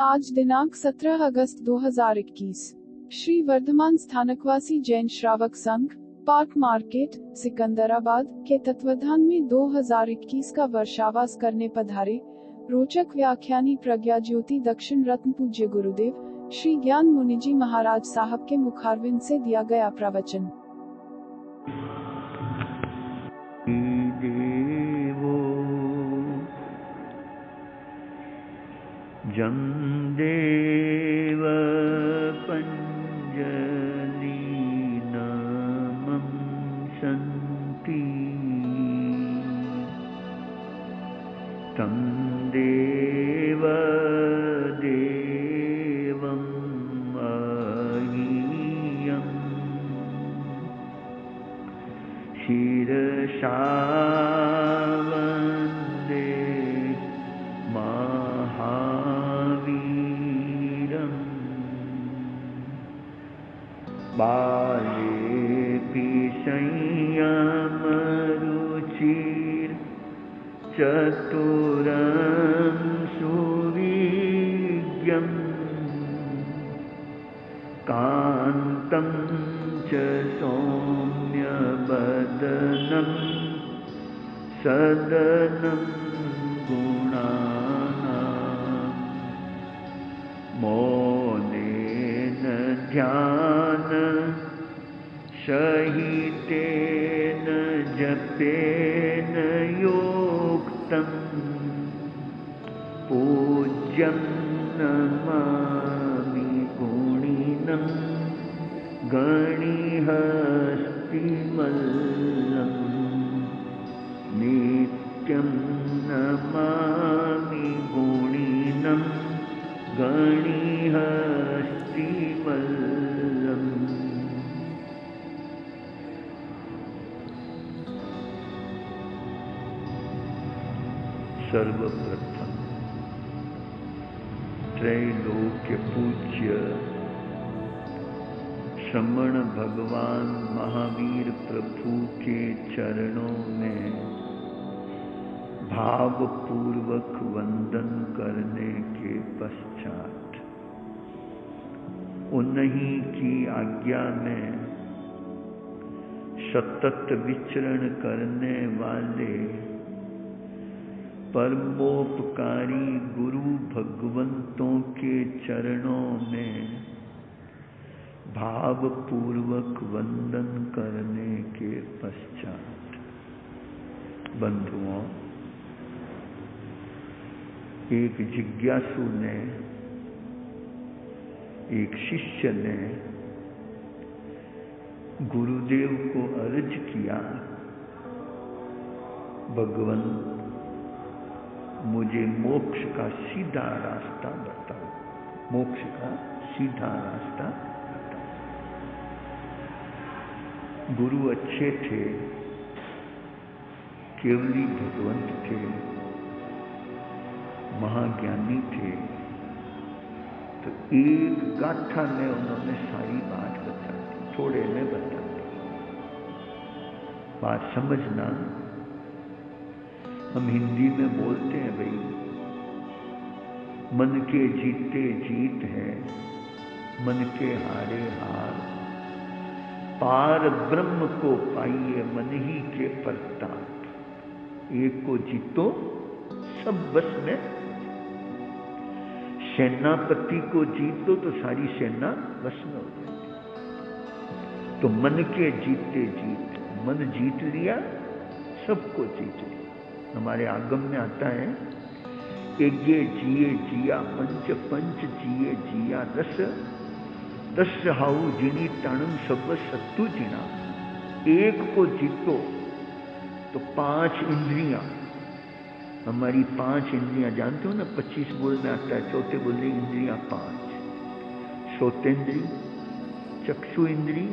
आज दिनांक 17 अगस्त 2021। श्री वर्धमान स्थानकवासी जैन श्रावक संघ, पार्क मार्केट, सिकंदराबाद के तत्वाधान में 2021 का वर्षावास करने पधारे रोचक व्याख्यानी प्रज्ञा ज्योति दक्षिण रत्न पूज्य गुरुदेव श्री ज्ञान मुनि जी महाराज साहब के मुखारविंद से दिया गया प्रवचन। जं देव पंजलीनामं सन्ति तं देव देवं महीयं शिरसा बालेऽपि संयमरुचिर चतुरं सुविज्ञं कान्तं च सौम्यवदनं सदनं गुणानां मौनेन ध्यान सहितेन जपेन योक्तं पूज्यं नमामि गुणिनं गणिहस्तिमल्लं नित्यं नमामि गुणिनं गणिहस्तिमल्लम्। सर्वप्रथम त्रैलोक्य पूज्य श्रमण भगवान महावीर प्रभु के चरणों में भावपूर्वक वंदन करने के पश्चात उन्हीं की आज्ञा में सतत विचरण करने वाले परमोपकारी गुरु भगवंतों के चरणों में भावपूर्वक वंदन करने के पश्चात बंधुओं, एक जिज्ञासु ने, एक शिष्य ने गुरुदेव को अर्ज किया, भगवान मुझे मोक्ष का सीधा रास्ता बताओ, मोक्ष का सीधा रास्ता बताओ। गुरु अच्छे थे, केवली भगवंत थे, महाज्ञानी थे, तो एक गाथा में उन्होंने सारी बात बता दी, थोड़े में बता दी। बात समझना, हम हिंदी में बोलते हैं भाई, मन के जीते जीत है, मन के हारे हार, पार ब्रह्म को पाइए मन ही के प्रताप। एक को जीतो सब बस में, सेनापति को जीतो तो सारी सेना बस में हो जाती। तो मन के जीते जीत, मन जीत लिया, सबको जीत लिया। हमारे आगम में आता है, यज्ञे जिए जिया पंच, पंच जिए जिया दस, दस हाउ जिनी तणुम सब सत्तु जिना। एक को जीतो तो 5 इंद्रियां, हमारी 5 इंद्रियां जानते हो ना, 25 बोल में आता है, चौथे बोलने इंद्रियां 5, श्रोतेंद्री, चक्षु इंद्री,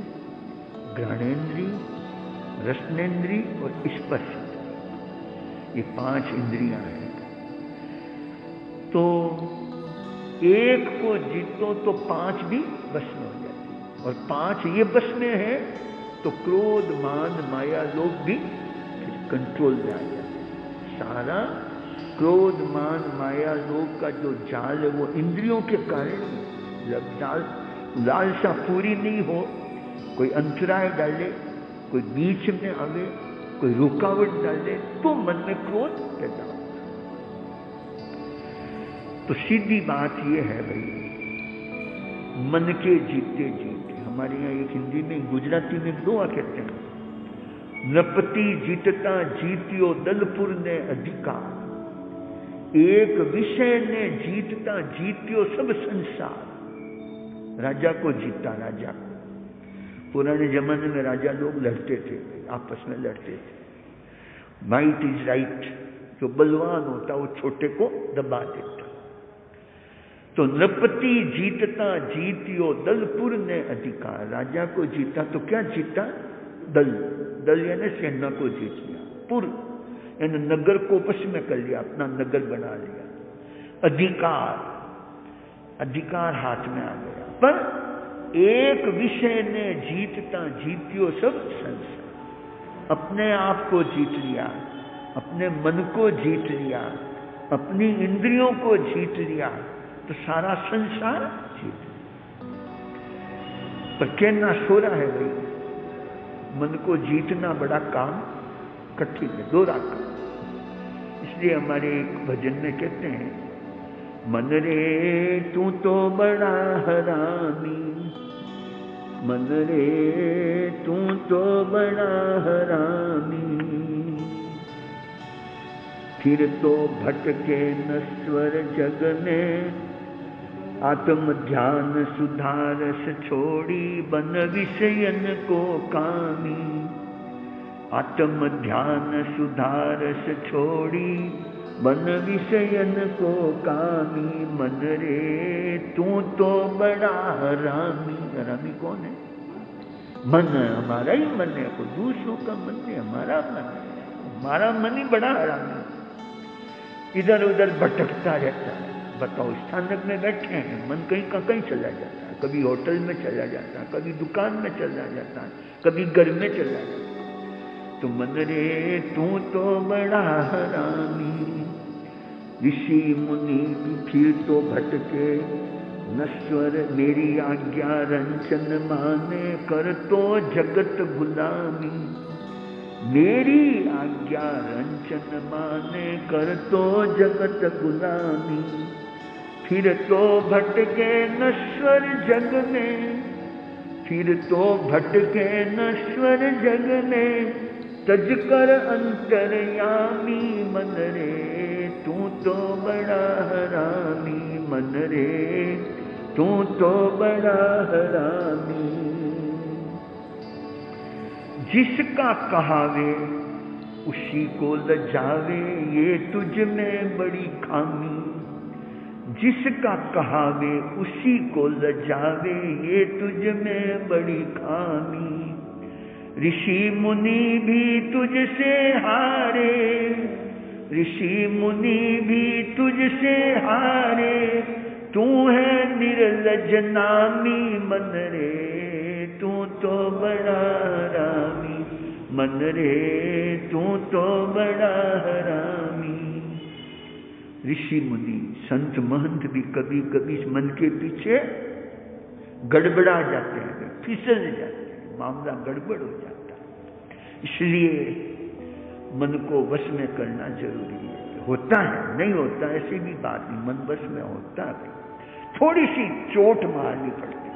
घ्राणेन्द्री, रसनेन्द्री और स्पर्श। ये 5 इंद्रियां हैं। तो एक को जीतो तो 5 भी बस में हो जाती, और 5 ये बस में है तो क्रोध मान माया लोग भी कंट्रोल में आ जाते। सारा क्रोध मान माया लोभ का जो जाल है वो इंद्रियों के कारण जब लालसा पूरी नहीं हो, कोई अंतराय डाले, कोई बीच में आवे, कोई रुकावट डाले तो मन में क्रोध पैदा होता। तो सीधी बात ये है भाई, मन के जीते जीते, हमारे यहाँ एक हिंदी में गुजराती में एक दुआ कहते हैं, नपति जीतता जीत्यो दलपुर ने अधिकार, एक विषय ने जीतता जीत्यो सब संसार। राजा को जीता, राजा को। पुराने जमाने में राजा लोग लड़ते थे, आपस में लड़ते थे। माइट इज राइट, जो बलवान होता वो छोटे को दबा देता। तो नृपति जीतता जीतियो दलपुर ने अधिकार, राजा को जीता तो क्या जीता? दल, दल यानी सेना को जीत लिया, पुर यानी नगर को वश में कर लिया, अपना नगर बना लिया। अधिकार, अधिकार हाथ में आ गया। पर एक विषय ने जीतता जीतियो सब संसार, अपने आप को जीत लिया, अपने मन को जीत लिया, अपनी इंद्रियों को जीत लिया तो सारा संसार जीत लिया। पर कहना सोरा है भाई, मन को जीतना बड़ा काम कठिन है, दोहरा काम। इसलिए हमारे एक भजन में कहते हैं, मन रे तू तो बड़ा हरामी, मन रे तू तो बड़ा हरामी, फिर तो भटके नश्वर जग में, आत्म ध्यान सुधारस छोड़ी, बन विषयन को कामी, आत्म ध्यान सुधारस छोड़ी, बन विषयन को कामी, मन रे तू तो बड़ा हरामी। हरामी कौन है? मन, हमारा ही मन है, कोई दूसरों का मन है, हमारा मन है। हमारा मन ही बड़ा हरामी, इधर उधर भटकता रहता है। बताओ, स्थानक में बैठे हैं, मन कहीं का कहीं चला जाता है, कभी होटल में चला जाता है, कभी दुकान में चला जाता है, कभी घर में चला जाता है। तो मन रे तू तो बड़ा हरामी, ऋषि मुनि भी फिर तो भटके नश्वर, मेरी आज्ञा रंचन माने, कर तो जगत गुलामी, मेरी आज्ञा रंचन माने, कर तो जगत गुलामी, फिर तो भटके नश्वर जग में, फिर तो भटके नश्वर जग में, तज कर अंतर्यामी, मन रे तू तो बड़ा हरामी, मन रे तू तो बड़ा हरामी। जिसका कहावे उसी को लजावे, ये तुझ में बड़ी खामी, जिसका कहावे उसी को लजावे, ये तुझ में बड़ी खामी, ऋषि मुनि भी तुझसे हारे, ऋषि मुनि भी तुझसे हारे, तू है निर्लज नामी, मन रे तू तो बड़ा हरामी, मन रे तू तो बड़ा हरामी। ऋषि मुनि संत महंत भी कभी कभी मन के पीछे गड़बड़ा जाते हैं, फिसल जाते हैं, मामला गड़बड़ हो जाता है। इसलिए मन को वश में करना जरूरी है। होता है, नहीं होता ऐसी भी बात नहीं, मन वश में होता है, थोड़ी सी चोट मारनी पड़ती है,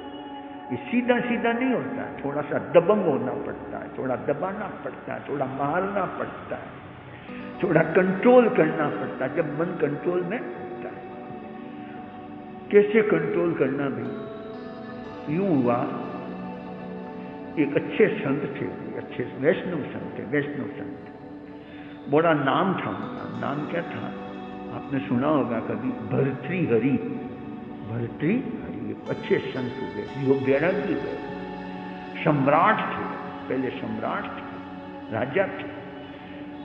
ये सीधा सीधा नहीं होता है, थोड़ा सा दबंग होना पड़ता है, थोड़ा दबाना पड़ता है, थोड़ा मारना पड़ता है, थोड़ा कंट्रोल करना पड़ता है। जब मन कंट्रोल में होता है, कैसे कंट्रोल करना भाई? यूं हुआ, एक अच्छे संत थे, अच्छे वैष्णव संत थे, वैष्णव संत, बड़ा नाम था उनका। नाम क्या था आपने सुना होगा कभी? भर्तृहरि। भर्तृहरि अच्छे संत हुए, योग वैरागी हुए, सम्राट थे, पहले सम्राट थे, राजा थे,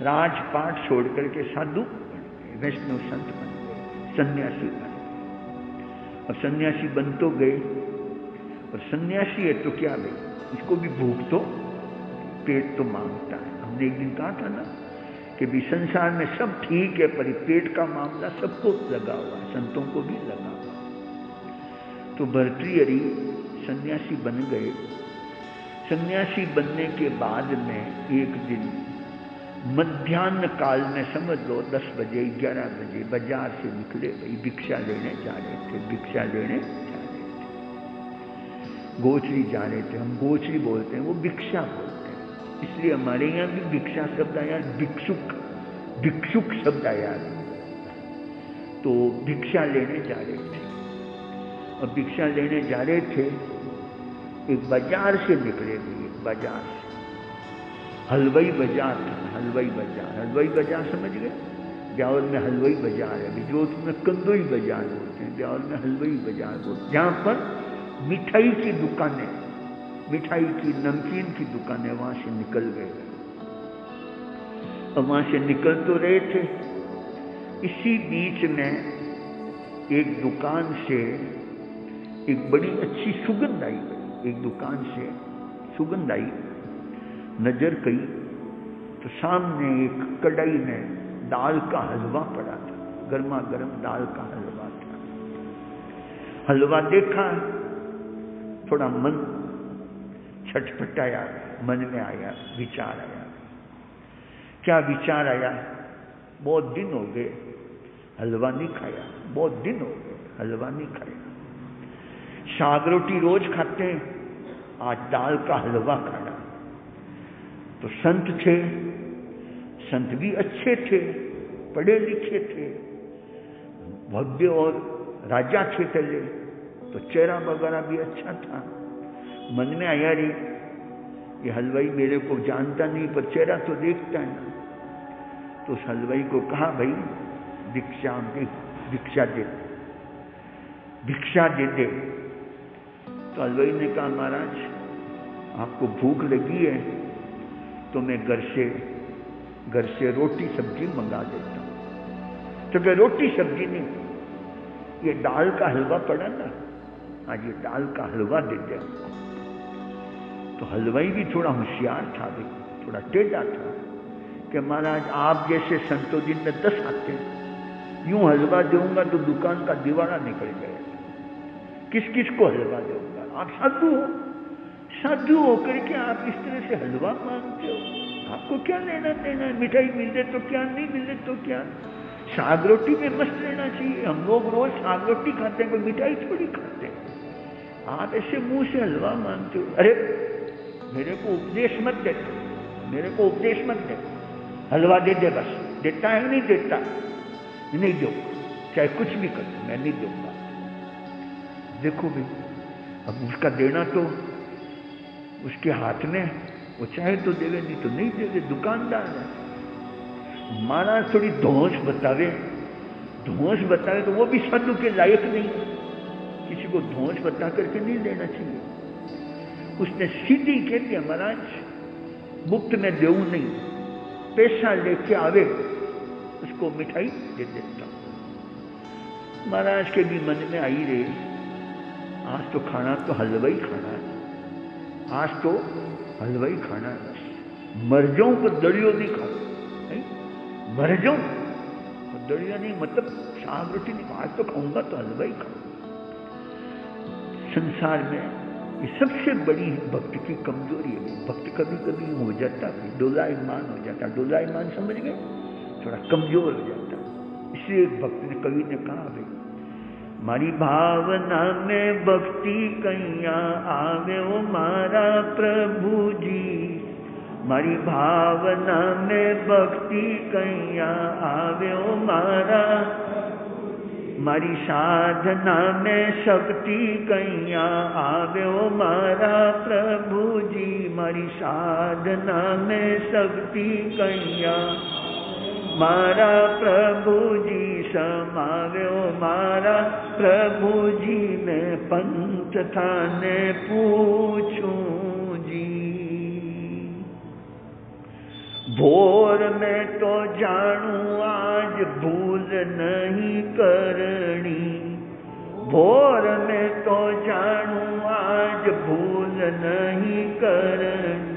राजपाट छोड़ करके साधु बन गए, वैष्णव संत बन गए, सन्यासी बन गए। अब सन्यासी बन तो गए, और सन्यासी है तो क्या भाई, इसको भी भूख तो पेट तो मांगता है। हमने एक दिन कहा था ना, कि भी संसार में सब ठीक है, पर पेट का मामला सबको लगा हुआ है, संतों को भी लगा हुआ है। तो भर्तृहरि सन्यासी बन गए। सन्यासी बनने के बाद में एक दिन मध्याह्न काल में, समझ लो 10 बजे 11 बजे, बाजार से निकले भाई, भिक्षा लेने जा रहे थे, भिक्षा लेने जा रहे थे, गोचरी जा रहे थे। हम गोचरी बोलते हैं, वो भिक्षा बोलते हैं, इसलिए हमारे यहाँ भी भिक्षा शब्द आया, भिक्षुक, भिक्षुक शब्द आया। तो भिक्षा लेने जा रहे थे, और भिक्षा लेने जा रहे थे, एक बाजार से निकले भी, एक बाजार से, हलवाई बाजार था, हलवाई बाजार, हलवाई बाजार समझ गए? ब्यावर में हलवाई बाजार है, जोधपुर में कंदोई बाजार बोलते हैं, ब्यावर में हलवाई बाजार बोलते हैं, जहाँ पर मिठाई की दुकानें, मिठाई की, नमकीन की दुकानें, वहाँ से निकल गए। और वहाँ से निकल तो रहे थे, इसी बीच में एक दुकान से एक बड़ी अच्छी सुगंध आई, एक दुकान से सुगंध आई, नजर गई तो सामने एक कढ़ाई में दाल का हलवा पड़ा था, गर्मा गर्म दाल का हलवा था। हलवा देखा, थोड़ा मन छटपटाया, मन में आया, विचार आया। क्या विचार आया? बहुत दिन हो गए हलवा नहीं खाया, बहुत दिन हो गए हलवा नहीं खाया। साग रोटी रोज खाते हैं, आज दाल का हलवा खाना। तो संत थे, संत भी अच्छे थे, पढ़े लिखे थे, भव्य और राजा थे पहले, तो चेहरा वगैरह भी अच्छा था। मन में आया रे, ये हलवाई मेरे को जानता नहीं, पर चेहरा तो देखता है ना। तो उस हलवाई को कहा, भाई भिक्षा दे, भिक्षा दे, भिक्षा दे दे। तो हलवाई ने कहा, महाराज आपको भूख लगी है तो मैं घर से रोटी सब्जी मंगा देता हूं। तो क्या रोटी सब्जी नहीं, ये दाल का हलवा पड़ा ना, आज ये दाल का हलवा दे दे। तो हलवाई भी थोड़ा होशियार था, थोड़ा टेढ़ा था कि महाराज आप जैसे संतों दिन में 10 आते हैं, यूं हलवा दूंगा तो दुकान का दीवारा निकल जाएगा, किस किस को हलवा दूंगा? आप साधु हो, साधु होकर के आप इस तरह से हलवा मांगते हो, आपको क्या लेना देना? मिठाई मिले तो क्या, नहीं मिले तो क्या? साग रोटी में मस्त रहना चाहिए। हम लोग रोज साग रोटी खाते हैं, कोई मिठाई थोड़ी खाते हैं। आप ऐसे मुंह से हलवा मांगते हो। अरे मेरे को उपदेश मत दे, मेरे को उपदेश मत दे, हलवा दे दे बस। देता है नहीं देता? नहीं दो, चाहे कुछ भी कर, मैं नहीं दूंगा। देखो भाई, अब उसका देना तो उसके हाथ में, वो चाहे तो देवे, नहीं तो नहीं देवे, दुकानदार है। महाराज थोड़ी धौंस बतावे, धौंस बतावे तो वो भी साधु के लायक नहीं, किसी को धौंस बता करके नहीं देना चाहिए। उसने सीधी कह दिया, महाराज मुफ्त में देऊ नहीं, पैसा लेके आवे उसको मिठाई दे देता हूं। महाराज के भी मन में आई रे, आज तो खाना तो हलवा ही खाना है, आज तो हलवा ही खाना है, मर जाऊं पर दलियो नहीं खाऊं, मर जाऊं पर दलिया नहीं, मतलब साग रोटी नहीं, आज तो खाऊंगा तो हलवा ही खाऊंगा। संसार में ये सबसे बड़ी भक्त की कमजोरी है। भक्त कभी कभी हो जाता है डोलायमान हो जाता, डोलायमान समझ गए, थोड़ा कमजोर हो जाता। इसलिए एक भक्त ने, कवि ने कहा, भाई मारी भावना में भक्ति कैया आवे ओ मारा प्रभु जी, मारी भावना में भक्ति कैया आवे ओ मारा, मारी साधना में शक्ति कैया आवे ओ मारा प्रभु जी, मारी साधना में शक्ति कैया मारा प्रभु जी, समाव्यो मारा प्रभु जी, मैं पंथ थाने पूछूं जी। भोर में तो जानू आज भूल नहीं करनी, भोर में तो जानू आज भूल नहीं करनी,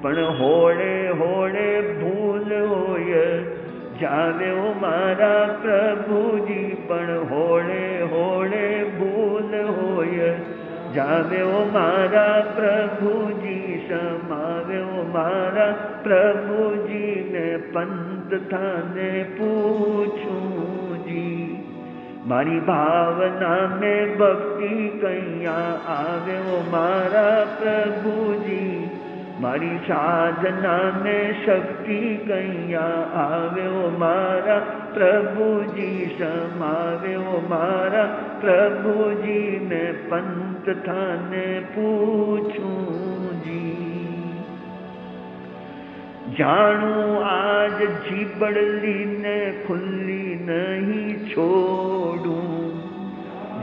पण होड़े होड़े भूल होय जावे ओ मारा प्रभु जी पण होले होले भूल होय जावे ओ मारा प्रभु जी समावे ओ मारा प्रभु जी ने पंत थाने पूछूं जी मारी भावना में भक्ति कैया आवे ओ मारा प्रभु जी मारी साधना में शक्ति कैया आवे ओ मारा प्रभु जी समावे ओ मारा प्रभु जी मैं पंत थाने पूछूं जी जानू आज जीबड़ली ने खुली नहीं छोड़ू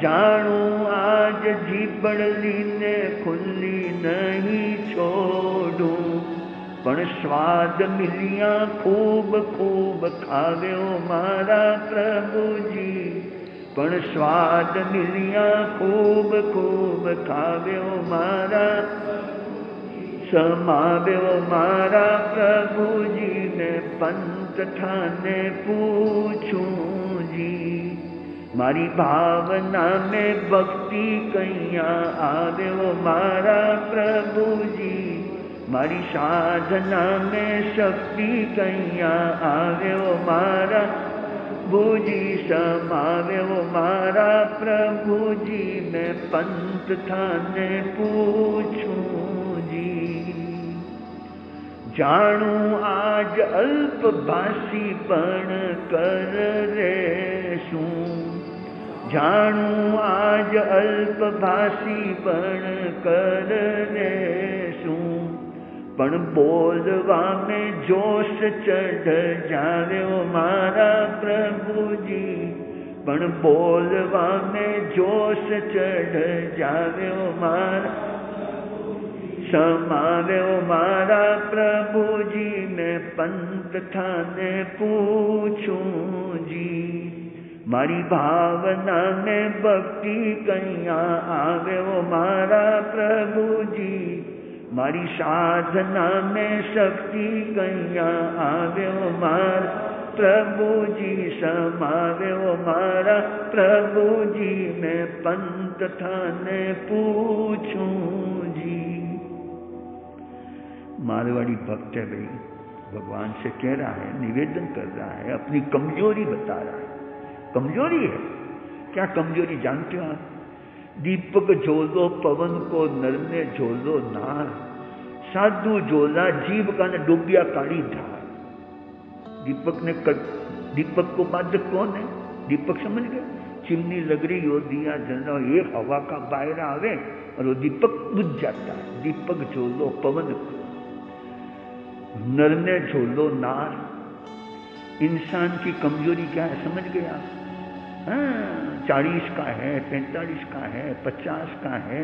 जानू आज जीबड़ली ने खुली नहीं छोड़ू पण स्वाद मिलिया खूब खूब खावे ओ मारा प्रभु जी पण स्वाद मिलिया खूब खूब खावे ओ मारा समावे ओ मारा प्रभु जी ने पंत थाने पूछूं जी मारी भावना में भक्ति कैया आवे ओ मारा प्रभु जी मारी साधना में शक्ति कैया आवे ओ मारा प्रभु जी समावे ओ मारा प्रभु जी मैं पंत थाने पूछूं जानू आज अल्प भाषी पण कर रेशू जानू आज अल्प भाषी पण कर रेशू पण बोलवा में जोश चढ़ जावे ओ मारा प्रभु जी पण बोलवा में जोश चढ़ जावे ओ मारा समावे ओ मारा प्रभु जी मैं पंत थाने पूछूं जी मारी भावना में भक्ति कैया आवे ओ मारा प्रभु जी मारी साधना में शक्ति कैया आवे ओ मारा प्रभु जी समावे ओ मारा प्रभु जी मैं पंत थाने पूछूं जी मारवाड़ी भक्त है भाई भगवान से कह रहा है निवेदन कर रहा है अपनी कमजोरी बता रहा है कमजोरी है क्या कमजोरी जानते हो आप दीपक झोलो पवन को नर ने झोलो नार साधु झोला जीव का न डूबिया काली धार दीपक को बाधक कौन है दीपक समझ गए चिमनी लग रही हो दिया जल रहा एक हवा का बायरा आवे और वो दीपक बुझ जाता है दीपक झोलो पवन को नर ने झोलो नार इंसान की कमजोरी क्या है समझ गए आप 40 का है 45 का है 50 का है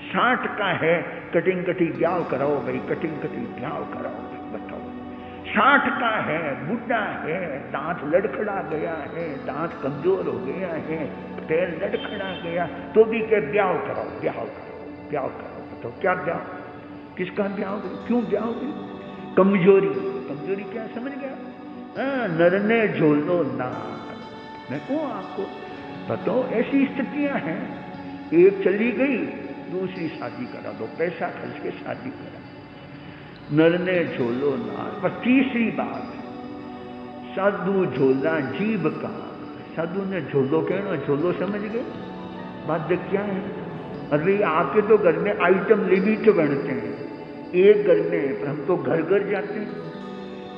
60 का है कटिंग कटी ब्याह कराओ भाई कटिंग कटी ब्याह कराओ भाई बताओ 60 का है बुढ़ा है दांत लड़खड़ा गया है दांत कमजोर हो गया है पैर लड़खड़ा गया तो भी के ब्याह कराओ बताओ क्या ब्याह किसका ब्याह क्यों ब्याह कमजोरी क्या समझ गया नर ने झोलो नार मैं कहूँ आपको बताओ ऐसी स्थितियां हैं एक चली गई दूसरी शादी करा दो पैसा खर्च के शादी करा नर ने झोलो नार पर तीसरी बात साधु झोला जीव का साधु ने झोलो कहना झोलो समझ गए बात क्या है अरे आपके तो घर में आइटम लिमिट बनते हैं एक घर में पर हम तो घर घर जाते हैं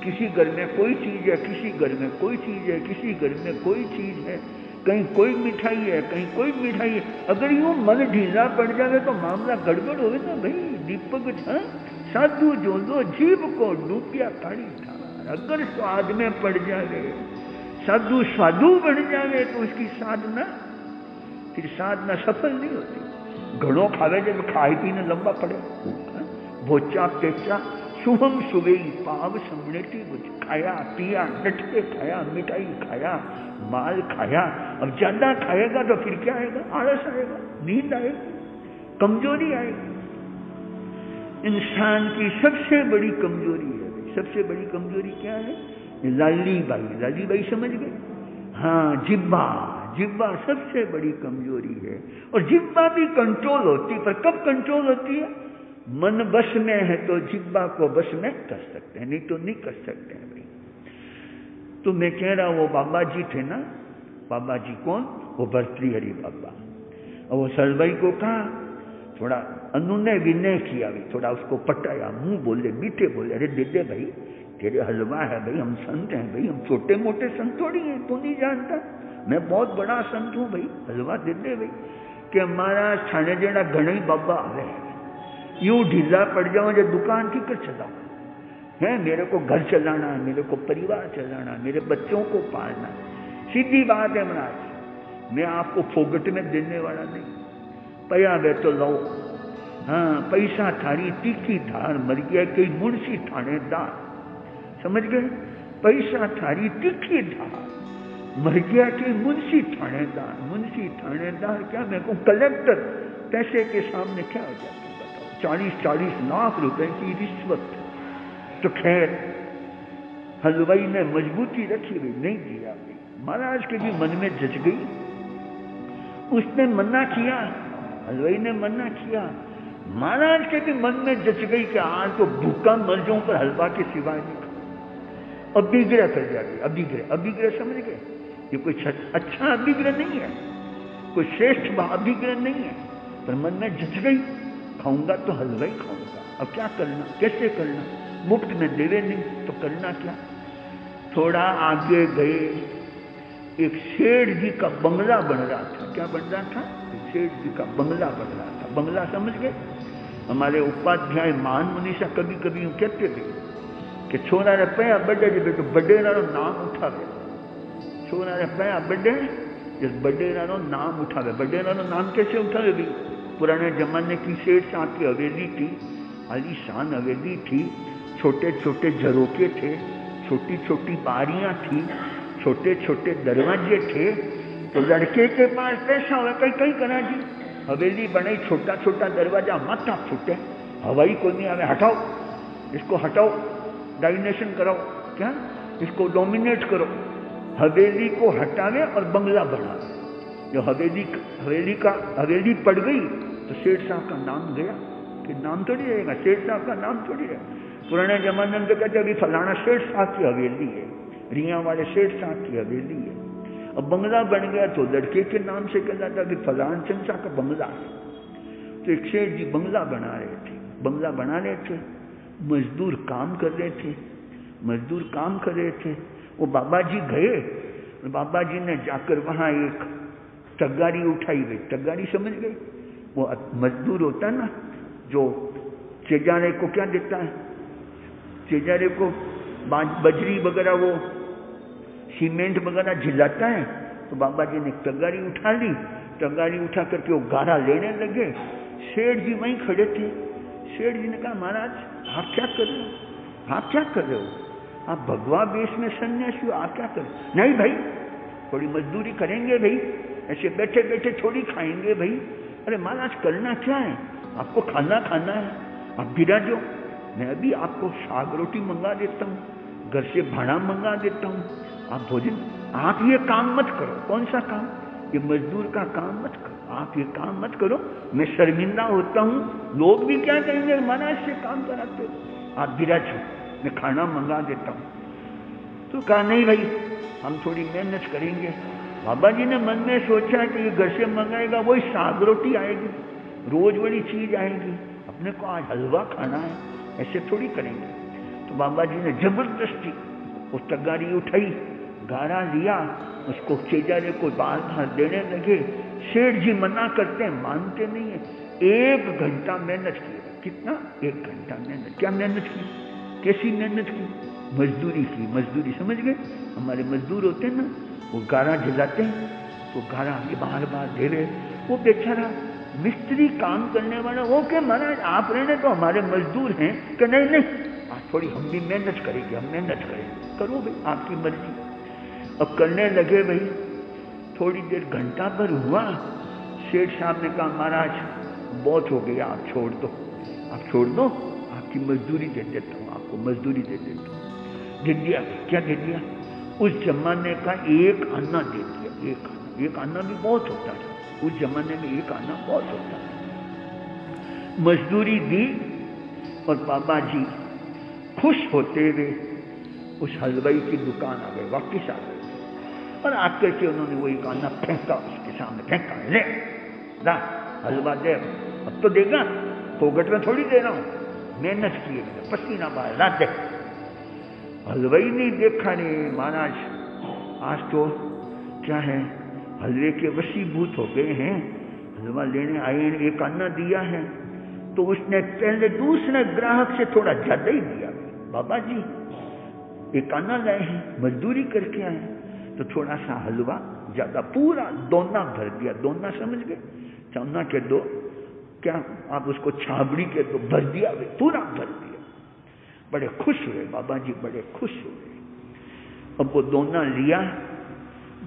किसी घर में कोई चीज है किसी घर में कोई चीज है किसी घर में कोई चीज है कहीं कोई मिठाई है कहीं कोई मिठाई है अगर यूं मन ढीला पड़ जाए तो मामला गड़बड़ हो ना भाई दीपक साधु झोलो जीव को डूबिया काली धार अगर स्वाद में पड़ जाए साधु स्वादु बन जाए तो उसकी साधना फिर साधना सफल नहीं होती घड़ों खावे जब खाई पीने लंबा पड़े भोचा पेचा शुभम सुबह पाव समृति खाया पिया डटके खाया मिठाई खाया माल खाया अब ज्यादा खाएगा तो फिर क्या आएगा आलस आएगा नींद आएगी कमजोरी आएगी इंसान की सबसे बड़ी कमजोरी है सबसे बड़ी कमजोरी क्या है लाली बाई समझ गए? हाँ, जिब्बा, जिब्बा सबसे बड़ी कमजोरी है। और जिब्बा भी कंट्रोल होती है, पर कब कंट्रोल होती है? मन बस में है तो जिब्बा को बस में कर सकते हैं, नहीं तो नहीं कर सकते हैं भाई। तो मैं कह रहा, वो बाबा जी थे ना, बाबा जी कौन? वो भर्तृहरि बाबा। और वो सरभाई को कहा, थोड़ा अनुनय विनय किया भी, थोड़ा उसको पटाया, मुंह बोले, मीठे बोले, अरे दे दे भाई, तेरे हलवा है भाई, हम संत हैं भाई, हम छोटे मोटे संत थोड़ी हैं, तू नहीं जानता, मैं बहुत बड़ा संत हूं भाई, हलवा दे दे भाई। कि महाराज थाने जेड़ा घणे बाबा आवे, यूं ढीला पड़ जाओ जो दुकान की कर चलाओ है, मेरे को घर चलाना है, मेरे को परिवार चलाना, मेरे बच्चों को पालना, सीधी बात है महाराज, मैं आपको फोगट में देने वाला नहीं, पया वे तो लो। हाँ, पैसा थारी तीखी धार, मर गया कई मुंशी थानेदार, समझ गए? पैसा थारी तीखी धार, मर गया कि मुंशी थानेदार। मुंशी थानेदार क्या, मैं कहूँ कलेक्टर, पैसे के सामने क्या हो जाता है बताओ? 40-40 लाख रुपए की रिश्वत। तो खैर हलवाई ने मजबूती रखी हुई, नहीं दिया। महाराज के भी मन में जच गई, उसने मना किया, हलवाई ने मना किया, महाराज के भी मन में जच गई कि आज तो भूखा मर जाऊं पर हलवा के सिवाय नहीं खाऊं। अभिग्रह कर जाती, अभिग्रह, अभिग्रह समझ गए? ये कोई अच्छा अभिग्रह नहीं है, कोई श्रेष्ठ अभिग्रह नहीं है, पर मन में जच गई, खाऊंगा तो हलवा ही खाऊंगा। अब क्या करना, कैसे करना, मुफ्त में देवे नहीं तो करना क्या? थोड़ा आगे गए, एक सेठ जी का बंगला बन रहा था। क्या बन रहा था? सेठ जी का बंगला बन रहा था। बंगला समझ गए? हमारे उपाध्याय महान मनीषा कभी कभी यूं कहते थे कि छोरा रे पया बड़े जी बेटो बडेरा नाम उठावे, छोरा रे पया बड़े जिस बडेरा नाम उठावे। बडेरा नाम कैसे उठावे भी? पुराने जमाने की सेठ साहब की हवेली थी, आलीशान हवेली थी, छोटे छोटे झरोके थे, छोटी छोटी बारियां थी, छोटे छोटे दरवाजे थे। तो लड़के के पास पैसा हो, कहीं कहीं करा जी, हवेली बनाई, छोटा छोटा दरवाजा, माथा फूटे, हवाई को नहीं आवे, हटाओ इसको, हटाओ, डाइनेशन कराओ, क्या इसको डोमिनेट करो, हवेली को हटावे और बंगला बनावे। जो हवेली पड़ गई तो सेठ साहब का नाम गया, कि नाम थोड़ी रहेगा, सेठ साहब का नाम थोड़ी रहेगा। पुराने जमाने में तो कहते अभी फलाना सेठ साहब की हवेली है, रिया वाले सेठ साहब की हवेली है। अब बंगला बन गया तो लड़के के नाम से कहता कि फलान चंद साहब का बंगला है। तो एक सेठ जी बंगला बना रहे थे, बंगला बना रहे थे, मजदूर काम कर रहे थे, मजदूर काम कर रहे थे। वो बाबा जी गए, बाबा जी ने जाकर वहां एक तगारी उठाई गई। तगारी समझ गई? वो मजदूर होता है ना, जो चेजारे को क्या देता है, चेजारे को बजरी वगैरह, वो सीमेंट वगैरह झिलाता है। तो बाबा जी ने तगारी उठा ली, तगारी उठा करके वो गारा लेने लगे। सेठ जी वहीं खड़े थे। सेठ जी ने कहा, महाराज आप क्या कर रहे हो, आप क्या कर रहे हो, आप भगवा वेश में सन्यासी हो, आप क्या कर रहे हो? नहीं भाई, थोड़ी मजदूरी करेंगे भाई, ऐसे बैठे बैठे थोड़ी खाएंगे भाई। अरे महाराज करना क्या है, आपको खाना खाना है, आप बिराजो, मैं अभी आपको साग रोटी मंगा देता हूँ, घर से भाड़ा मंगा देता हूँ, आप भोजन, आप ये काम मत करो। कौन सा काम? ये मजदूर का काम मत करो, आप ये काम मत करो, मैं शर्मिंदा होता हूँ, लोग भी क्या कहेंगे, महाराज से काम कराते हो, आप बिराजो, मैं खाना मंगा देता हूँ। तो कहा नहीं भाई, हम थोड़ी मेहनत करेंगे। बाबा जी ने मन में सोचा कि ये घर से मंगाएगा वही साग रोटी आएगी, रोज बड़ी चीज आएगी, अपने को आज हलवा खाना है, ऐसे थोड़ी करेंगे। तो बाबा जी ने जबरदस्ती वो तगारी उठाई, गारा लिया, उसको चेजारे को बार बार देने लगे। सेठ जी मना करते हैं, मानते नहीं है। 1 घंटा मेहनत की। कितना? 1 घंटा मेहनत। क्या मेहनत की? कैसी मेहनत की? मजदूरी की। मजदूरी समझ गए? हमारे मजदूर होते हैं ना, वो गारा जलाते हैं, तो गारा बार बार दे रहे। वो बेचारा मिस्त्री काम करने वाला, वो क्या महाराज आप रहने तो हमारे मजदूर हैं, कि नहीं नहीं आप थोड़ी हम भी मेहनत करेंगे, हम मेहनत करेंगे, करो भाई आपकी मर्जी। अब करने लगे भाई, थोड़ी देर घंटा भर हुआ। सेठ साहब ने कहा, महाराज बहुत हो गया, आप छोड़ दो, आप छोड़ दो, आपकी मजदूरी दे देता हूँ, आपको मजदूरी दे देता हूँ। दे दिया। क्या दे दिया? उस जमाने का एक आना दे दिया। एक आना भी बहुत होता था उस जमाने में, एक आना बहुत होता था। मजदूरी दी और बाबा जी खुश होते हुए उस हलवाई की दुकान आ गए, वापिस आ गए और आकर के उन्होंने वो एक आना फेंका, उसके सामने फेंका, ले ला हलवा दे, अब तो देगा, फोगट में थोड़ी दे रहा हूं, मेहनत की है मैंने, पसीना बहाया, ला दे। हलवाई ने देखा, रे महाराज आज तो क्या है, हलवे के वशीभूत हो गए हैं, हलवा लेने आए, एक आना दिया है, तो उसने पहले दूसरे ग्राहक से थोड़ा ज्यादा ही दिया। बाबा जी एक आना लाए हैं, मजदूरी करके आए हैं, तो थोड़ा सा हलवा ज्यादा, पूरा दोना भर दिया। दोना समझ गए, चौना के दो, क्या आप उसको छाबड़ी के दो, भर दिया, पूरा भर दिया। बड़े खुश हुए बाबा जी, बड़े खुश हुए। अब वो दोना लिया,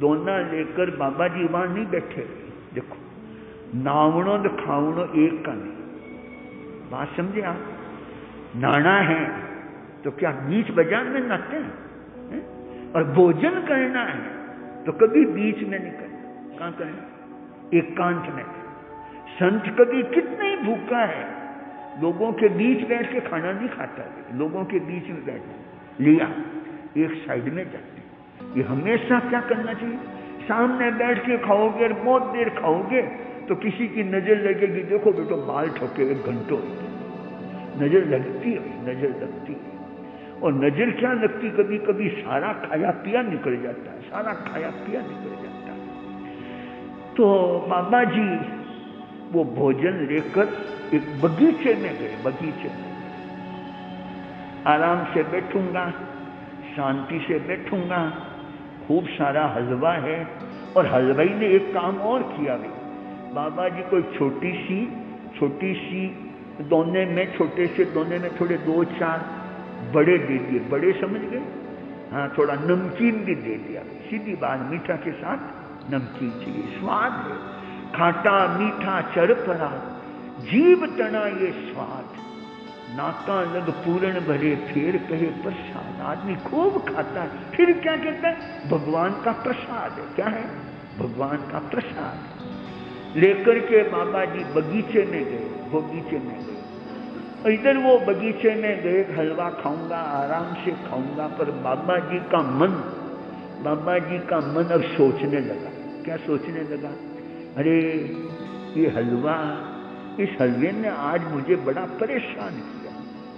दोना लेकर बाबा जी वहां नहीं बैठे। देखो, नावणो न खावणो एक का नहीं, बात समझे आप? नाना है तो क्या बीच बाजार में नाते हैं? और भोजन करना है तो कभी बीच में नहीं करना। कहां करें? एकांत में। संत कभी कितने ही भूखा है, लोगों के बीच बैठ के खाना नहीं खाता, लोगों के बीच में बैठ लिया, एक साइड में जाते। ये हमेशा क्या करना चाहिए? सामने बैठ के खाओगे और बहुत देर खाओगे तो किसी की नजर लगेगी, देखो बेटो माल ठोके 1 घंटों, नजर लगती है, नजर लगती है। और नजर क्या लगती, कभी कभी सारा खाया पिया निकल जाता है, सारा खाया पिया निकल जाता है। तो बाबा जी वो भोजन लेकर एक बगीचे में गए, बगीचे में आराम से बैठूंगा, शांति से बैठूंगा, खूब सारा हलवा है। और हलवाई ने एक काम और किया, बाबा जी को छोटी सी दोने में, छोटे से दोने में थोड़े 2-4 बड़े दे दिए, बड़े समझ गए? हाँ, थोड़ा नमकीन भी दे दिया। सीधी बात, मीठा के साथ नमकीन चाहिए, स्वाद है, खाटा मीठा चरपरा, जीव तना ये स्वाद, नाका लग पूरण भरे, फिर कहे प्रसाद। आदमी खूब खाता है, फिर क्या कहता है? भगवान का प्रसाद है। क्या है? भगवान का प्रसाद। लेकर के बाबा जी बगीचे में गए, बगीचे में गए, और इधर वो बगीचे में गए, हलवा खाऊंगा, आराम से खाऊंगा। पर बाबा जी का मन अब सोचने लगा। क्या सोचने लगा? अरे ये हलवा, इस हलवे ने आज मुझे बड़ा परेशान किया,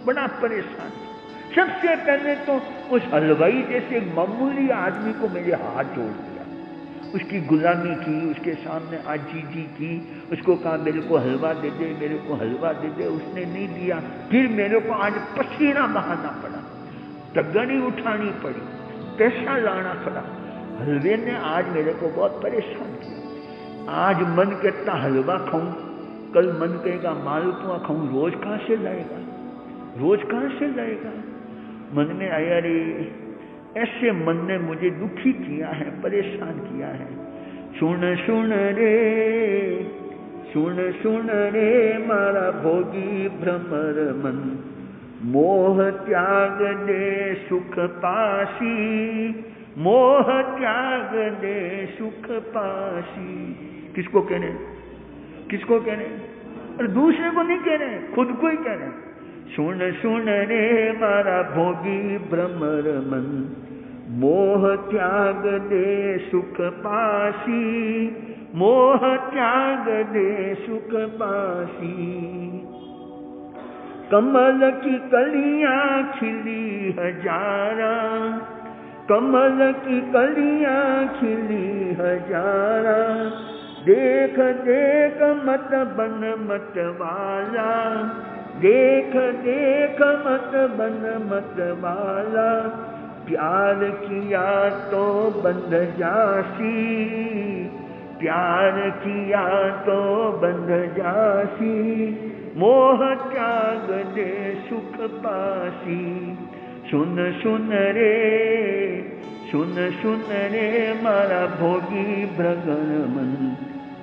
बड़ा परेशान किया। सबसे पहले तो उस हलवाई जैसे मामूली आदमी को मेरे हाथ जोड़ दिया, उसकी गुलामी की, उसके सामने आजीजी की, उसको कहा मेरे को हलवा दे दे, मेरे को हलवा दे दे, उसने नहीं दिया। फिर मेरे को आज पसीना बहाना पड़ा, तगड़ी उठानी पड़ी, पैसा लाना पड़ा। हलवे ने आज मेरे को बहुत परेशान किया। आज मन कहता हलवा खाऊं, कल मन कहेगा मालपुआ खाऊं, रोज कहां से लाएगा, रोज कहां से लाएगा? मन में आया, रे ऐसे मन ने मुझे दुखी किया है, परेशान किया है। सुन सुन रे मारा भोगी भ्रमर मन, मोह त्याग दे सुख पासी, मोह त्याग दे सुख पासी। किसको कह रहे? किसको कह रहे? और दूसरे को नहीं कह रहे, खुद को ही कह रहे। सुन सुन रे मारा भोगी भ्रमर मन, मोह त्याग दे सुख पासी, मोह त्याग दे सुख पासी। कमल की कलियां खिली हजारा, कमल की कलियां खिली हजारा, देख देख मत बन मत वाला, देख देख मत बन मत वाला, प्यार किया तो बंध जासी, प्यार किया तो बंध जासी, मोह त्याग दे सुख पासी। सुन सुन रे मारा भोगी भ्रगण मन,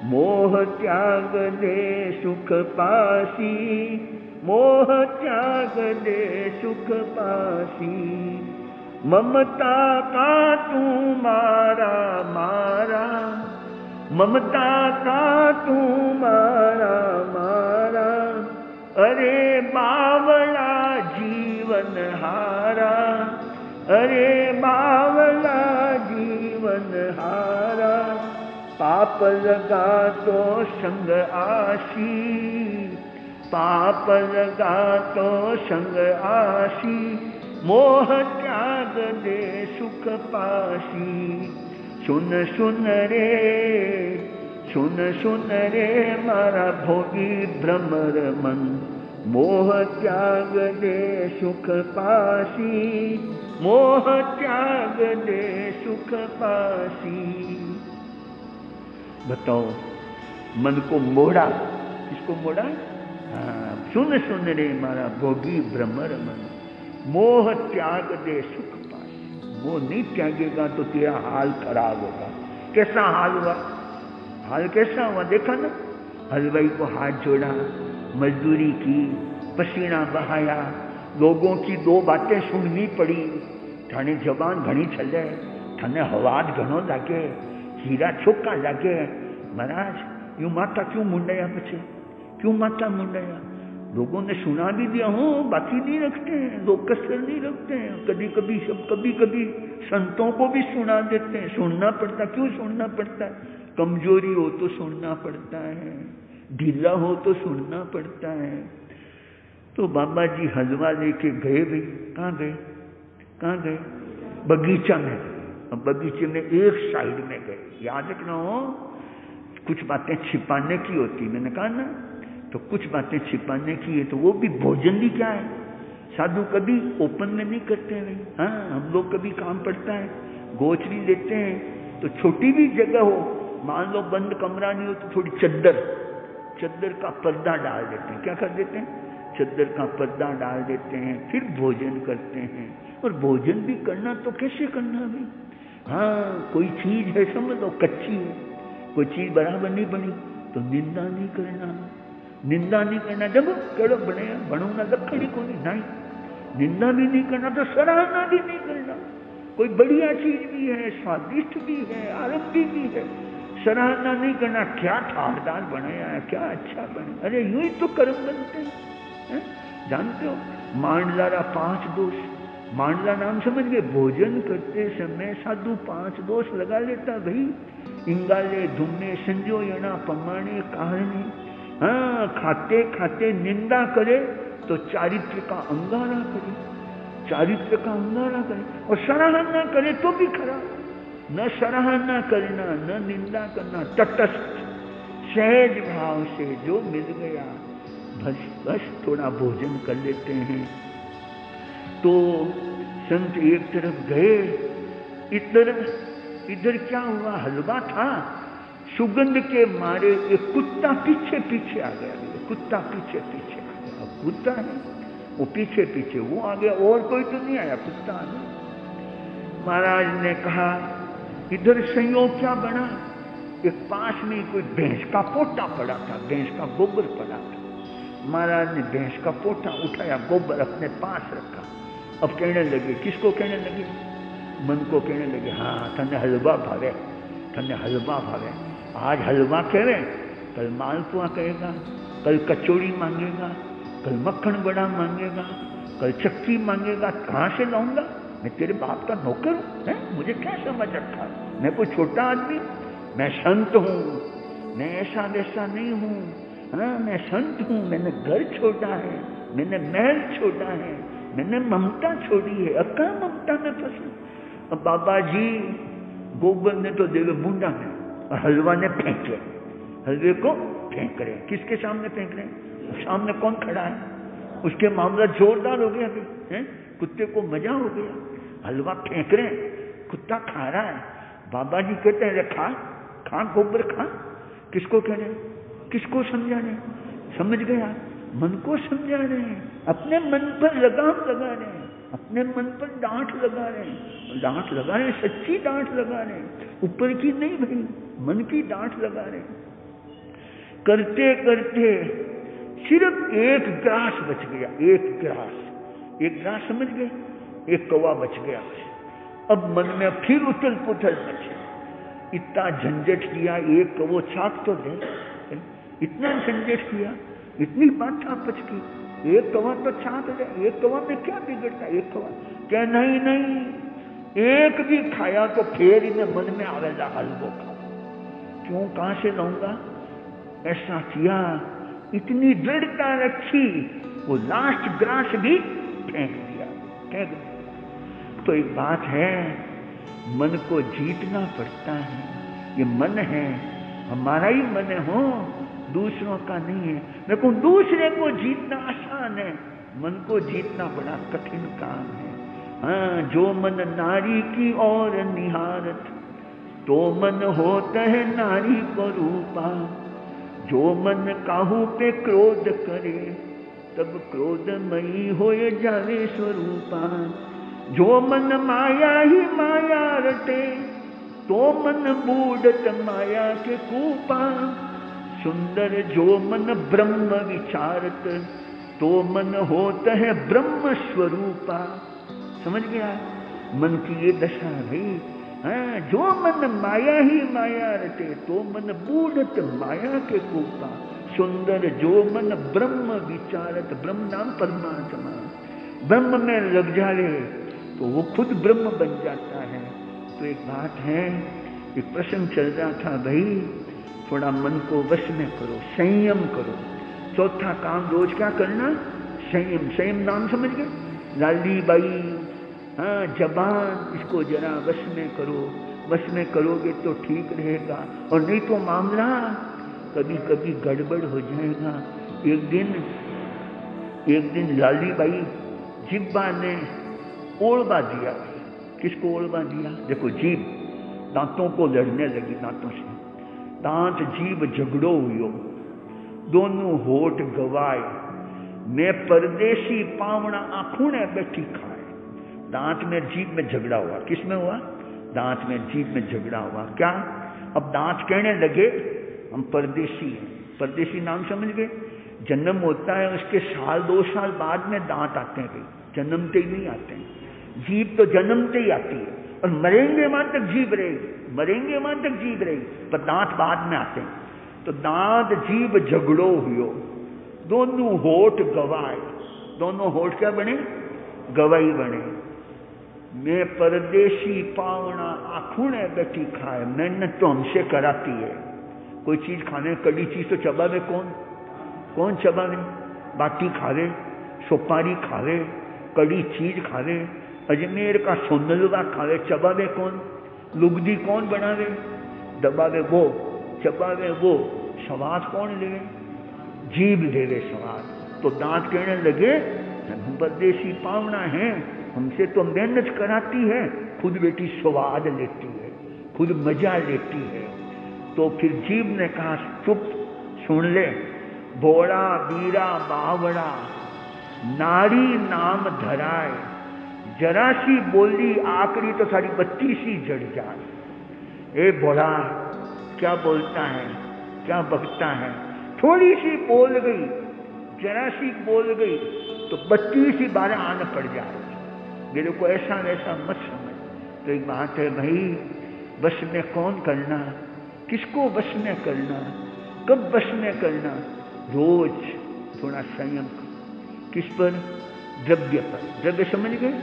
मोह त्याग दे सुख पासी, मोह त्याग दे सुख पासी। ममता का तू मारा मारा, ममता का तू मारा मारा, अरे बावला जीवन हारा, अरे बावला जीवन हारा। पाप लगा तो संग आशी, पाप लगा तो संग आशी, मोह त्याग दे सुख पासी। सुन सुन रे, सुन सुन रे मारा भोगी भ्रमर मन, मोह त्याग दे सुख पासी, मोह त्याग दे सुख पासी। बताओ, मन को मोड़ा, किसको मोड़ा? हाँ, सुन सुन रे मारा भोगी भ्रमर मन, मोह त्याग दे सुख पासी। मोह नहीं त्यागेगा तो तेरा हाल खराब होगा। कैसा हाल हुआ? हाल कैसा हुआ देखा ना? हलवाई को हाथ जोड़ा, मजदूरी की, पसीना बहाया, लोगों की दो बातें सुननी पड़ी। थाने जबान घनी चले, थाने हवाद घणो लागे, हीरा छोका लागे। महाराज यूं माथा क्यों मुंडाया? पछे क्यों माथा मुंडाया? लोगों ने सुना भी दिया हो, बाकी नहीं रखते हैं, लोग कसर नहीं रखते हैं। कभी कभी सब, कभी कभी संतों को भी सुना देते हैं। सुनना पड़ता, क्यों सुनना पड़ता है? कमजोरी हो तो सुनना पड़ता है, ढीला हो तो सुनना पड़ता है। तो बाबा जी हलवा लेके गए भाई। कहाँ गए? कहाँ गए? बगीचा में। अब बगीचे में एक साइड में गए। याद रखना हो, कुछ बातें छिपाने की होती, मैंने कहा ना, तो कुछ बातें छिपाने की है। तो वो भी भोजन भी क्या है, साधु कभी ओपन में नहीं करते हैं भाई। हाँ, हम लोग कभी काम पड़ता है, गोचरी लेते हैं तो छोटी भी जगह हो, मान लो बंद कमरा नहीं हो तो थोड़ी चद्दर का पर्दा डाल देते हैं। क्या कर देते हैं? चद्दर का पर्दा डाल देते हैं, फिर भोजन करते हैं। और भोजन भी करना तो कैसे करना भाई? हाँ, कोई चीज है समझ लो कच्ची है, कोई चीज बराबर नहीं बनी तो निंदा नहीं करना, निंदा नहीं करना। जब केड़ो बने बनू ना लखड़ी को नहीं, निंदा भी नहीं करना तो सराहना भी नहीं करना। कोई बढ़िया चीज भी है, स्वादिष्ट भी है, आरंभी भी है, सराहना नहीं करना। क्या ठारदार बनाया है, क्या अच्छा बने, अरे यूं ही तो कर्म बनते हैं। जानते हो मांडलारा 5 दोष, मांडला नाम समझ गए? भोजन करते समय साधु 5 दोष लगा लेता भाई। इंगाले धुमने संजोयना पमाने कारणे। हाँ, खाते खाते निंदा करे तो चारित्र का अंगारा करे, चारित्र का अंगारा करे। और सराहना करे तो भी खराब। न सराहना करना, न निंदा करना, तटस्थ सहज भाव से जो मिल गया बस बस थोड़ा भोजन कर लेते हैं। तो संत एक तरफ गए, इधर क्या हुआ? हलवा था, सुगंध के मारे एक कुत्ता पीछे पीछे आ गया। कुत्ता पीछे पीछे आ गया। अब कुत्ता है वो पीछे पीछे वो आ गया, और कोई तो नहीं आया, कुत्ता आ गया। महाराज ने कहा इधर संयोग क्या बना? एक पास में कोई भैंस का पोटा पड़ा था, भैंस का गोबर पड़ा था। महाराज ने भैंस का पोटा उठाया, गोबर अपने पास रखा। अब कहने लगे, किसको कहने लगे? मन को कहने लगे, हाँ तने हलवा भावे, तने हलवा भावे। आज हलवा कहे, कल मालपुआ कहेगा, कल कचौड़ी मांगेगा, कल मक्खन बड़ा मांगेगा, कल चक्की मांगेगा। कहाँ से लाऊंगा? मैं तेरे बाप का नौकर हूँ? मुझे क्या समझ रखा? मैं कोई छोटा आदमी? मैं संत हूँ, मैं ऐसा वैसा नहीं हूँ। हाँ, मैं संत हूँ, मैंने घर छोड़ा है, मैंने महल छोड़ा है, मैंने ममता छोड़ी है। अब कहाँ ममता में फंसे? अब बाबा जी गोबर ने तो देवे मुंडा में, और हलवा ने फेंके, हलवे को फेंक रहे। किसके सामने फेंक रहे हैं? सामने कौन खड़ा है? उसके मामला जोरदार हो गया है। कुत्ते को मजा हो गया, हलवा फेंक रहे हैं, कुत्ता खा रहा है। बाबा जी कहते हैं खा खा गोबर खा। किसको कह रहे हैं? किसको समझा रहे हैं? समझ गया, मन को समझा रहे हैं, अपने मन पर लगाम लगा रहे हैं, अपने मन पर डांट लगा रहे हैं। डांट लगा रहे हैं, सच्ची डांट लगा रहे हैं, ऊपर की नहीं भाई, मन की डांट लगा रहे हैं। करते करते सिर्फ एक ग्रास बच गया, एक ग्रास समझ गए? एक कौवा बच गया, अब मन में फिर उथल पुथल मची, इतना झंझट किया, एक कवो छाप तो दे, इतना झंझट किया, इतनी बात आपस की, एक कवा तो छाप दे, एक कवा में क्या बिगड़ता, एक कवा क्या, नहीं नहीं, एक भी खाया तो फिर इन्हें मन में आवेगा हलवो खा, क्यों, कहां से लाऊंगा, ऐसा किया, इतनी दृढ़ता रखी, वो लास्ट ग्रास भी फेंक दिया, फेंक दिया। तो एक बात है, मन को जीतना पड़ता है, ये मन है, हमारा ही मन है, हो दूसरों का नहीं है। मैं कहूं दूसरे को जीतना आसान है, मन को जीतना बड़ा कठिन काम है। हाँ, जो मन नारी की ओर निहारत, तो मन होता है नारी को रूपा, जो मन काहू पे क्रोध करे, तब क्रोधमयी होए जावे स्वरूपा, जो मन माया ही माया रटे, तो मन बूढ़त माया के कूपा, सुंदर जो मन ब्रह्म विचारत, तो मन होता है ब्रह्म स्वरूपा। समझ गया, मन की ये दशा भाई। हाँ, जो मन माया ही माया रटे, तो मन बूढ़त माया के कूपा, सुंदर जो मन ब्रह्म विचारत, ब्रह्म नाम परमात्मा, ब्रह्म में लग जाए तो वो खुद ब्रह्म बन जाता है। तो एक बात है, एक प्रसंग चल रहा था, भाई थोड़ा मन को वश में करो, संयम करो। चौथा काम रोज क्या करना, संयम। संयम नाम समझ गए, लाली बाई, हाँ, जबान, इसको जरा वश में करो, वश में करोगे तो ठीक रहेगा, और नहीं तो मामला कभी कभी गड़बड़ हो जाएगा। एक दिन लाली बाई जिब्बा ने ओढ़वा दिया। किसको ओढ़वा दिया, देखो जीभ दांतों को लड़ने लगी, दांतों से दांत जीभ झगड़ो हुई, दोनों होठ गवाए, मैं परदेसी पावना आंखों ने बैठी खाए। दांत में जीभ में झगड़ा हुआ, किस में हुआ, दांत में जीभ में झगड़ा हुआ। क्या, अब दांत कहने लगे हम परदेसी हैं। परदेसी नाम समझ गए, जन्म होता है उसके साल 2 साल बाद में दांत आते हैं, जन्मते ही नहीं आते हैं। जीभ तो जन्मते ही आती है, और मरेंगे वहां तक जीभ रहेगी, मरेंगे वहां तक जीभ रहेगी, पर दांत बाद में आते हैं। तो दांत जीभ झगड़ो हुई, दोनों होठ गवाए, दोनों होठ क्या बने, गवाई बने। मैं परदेसी पावना आंखों ने बैठी खाए, मेहनत तो हमसे कराती है। कोई चीज खाने, कड़ी चीज तो चबावे कौन चबावे, बाटी खावे, सुपारी खावे, कड़ी चीज खावे, अजमेर का सोनलवा खावे, चबावे कौन, लुगदी कौन बनावे, दबावे वो, चबावे वो, स्वाद कौन लेवे, जीभ लेवे स्वाद। तो दांत कहने लगे हम परदेसी पावना है, हमसे तो मेहनत कराती है, खुद बेटी स्वाद लेती है, खुद मजा लेती है। तो फिर जीभ ने कहा चुप, सुन ले, भोला बीरा बावड़ा नारी नाम धराए, जरा सी बोली आकड़ी तो सारी बत्ती सी जड़ जाए। ए भोला क्या बोलता है, क्या बकता है, थोड़ी सी बोल गई, जरा सी बोल गई तो बत्ती सी बारह आन पड़ जाए। मेरे को ऐसा वैसा मत समझ। तो एक बात है भाई, बस में कौन करना, किसको वश में करना, कब वश में करना, रोज थोड़ा संयम करो। किस पर, द्रव्य पर। द्रव्य समझ गए,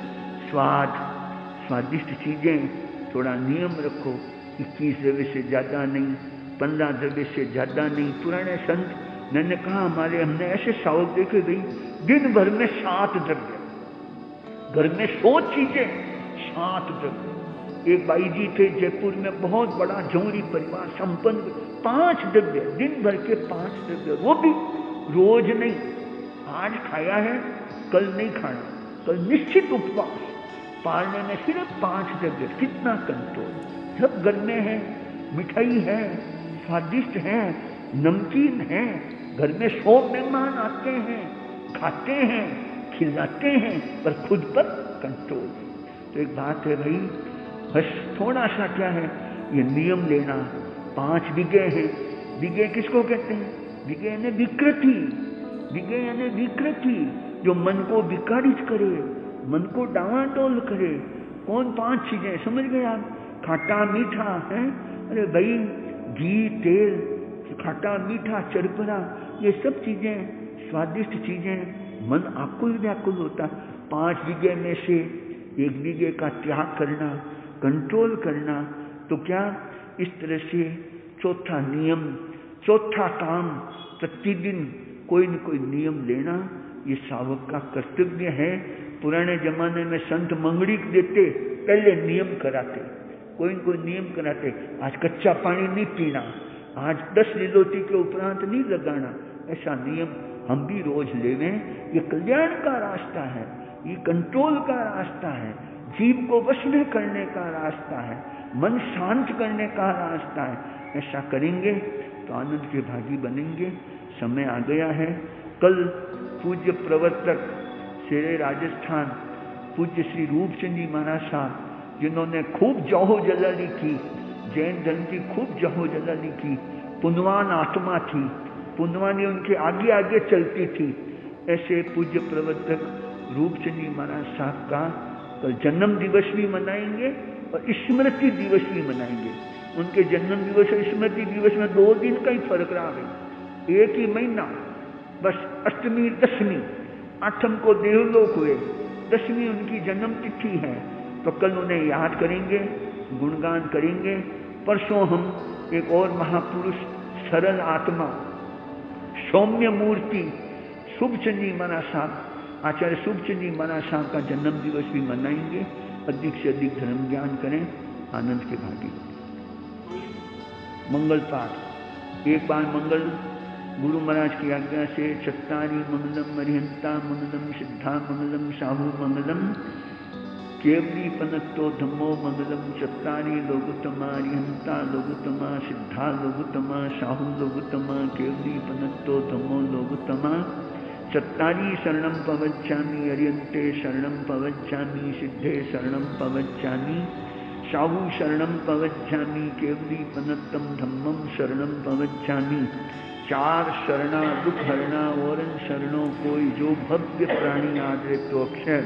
स्वाद, स्वादिष्ट चीजें, थोड़ा नियम रखो, 21 द्रव्य से ज्यादा नहीं, 15 द्रव्य से ज्यादा नहीं। पुराने संत ने कहा, हमने ऐसे सावक देखे गई, दिन भर में 7 द्रव्य, घर में 100 चीजें, 7 द्रव्य। एक बाई जी थे जयपुर में, बहुत बड़ा जौहरी परिवार, संपन्न, 5 द्रव्य, दिन भर के 5 द्रव्य, वो भी रोज नहीं। आज खाया है, कल नहीं खाना, कल निश्चित उपवास पालने में सिर्फ 5 द्रव्य। कितना कंट्रोल, सब घर में है, मिठाई है, स्वादिष्ट है, नमकीन है, घर में 100 मेहमान आते हैं, खाते हैं, खिलाते हैं, पर खुद पर कंट्रोल। तो एक बात है भाई, बस थोड़ा सा क्या है, ये नियम लेना। 5 विज्ञ हैं। विज्ञ किसको कहते हैं, विज्ञ यानी विकृति, विज्ञ यानी विकृति, जो मन को विकारित करे, मन को डावाडोल करे, कौन 5 चीजें समझ गए आप? खाटा मीठा है, अरे भाई घी तेल, खाटा मीठा चरपरा, ये सब चीजें स्वादिष्ट चीजें, मन आकुल व्याकुल होता। 5 बीघे में से 1 बीघे का त्याग करना, कंट्रोल करना। तो क्या इस तरह से चौथा नियम, चौथा काम, प्रतिदिन कोई न कोई नियम लेना, ये सावक का कर्तव्य है। पुराने जमाने में संत मंगड़ी देते, पहले नियम कराते, कोई न कोई नियम कराते। आज कच्चा पानी नहीं पीना, आज 10 लीलोटी के उपरांत नहीं लगाना, ऐसा नियम हम भी रोज लेवें। ये कल्याण का रास्ता है, ये कंट्रोल का रास्ता है, जीव को वश में करने का रास्ता है, मन शांत करने का रास्ता है। ऐसा करेंगे तो आनंद के भागी बनेंगे। समय आ गया है। कल पूज्य प्रवर्तक शेरे राजस्थान पूज्य श्री रूपचंद जी महाराज साहब, जिन्होंने खूब जहो जलाली की, जैन धर्म की खूब जहो जलाली की, पुण्यवान आत्मा थी, पुण्यवानी उनके आगे आगे चलती थी। ऐसे पूज्य प्रवर्तक रूपचंद जी महाराज साहब का कल जन्म दिवस भी मनाएंगे और स्मृति दिवस भी मनाएंगे। उनके जन्म दिवस और स्मृति दिवस में 2 दिन का ही फर्क रहा है, एक ही महीना, बस अष्टमी दशमी, 8वीं को देवलोक हुए, 10वीं उनकी जन्म तिथि है। तो कल उन्हें याद करेंगे, गुणगान करेंगे। परसों हम एक और महापुरुष, सरल आत्मा, सौम्य मूर्ति शुभचंद जी महाराज साहब, आचार्य शुभचंद जी महाराज साहब का जन्म दिवस भी मनाएंगे। अधिक से अधिक धर्म ज्ञान करें, आनंद के भागी। मंगल पाठ। एक बार मंगल गुरु महाराज की आज्ञा से चत्तारी मंगलम अरिहंता मंगलम सिद्धा मंगलम साहु मंगलम केवली पनत्तो धम्मो मंगलम चत्तारी लोगुतमा अरिहंता लोगुतमा सिद्धा लोगुतमा साहु लोगुतमा केवली पनत्तो धम्मो लोगुतमा चत्तारी शरणं पवच्चामि अरिहन्ते शरणं पवच्चामि सिद्धे शरणं पवच्चामि साहु शरणं पवच्चामि केवली पनत्तम धम्मम शरणं पवच्चामि। 4 शरणा दुख हरणा और शरणों कोई, जो भव्य प्राणी आदरे तो अक्षय।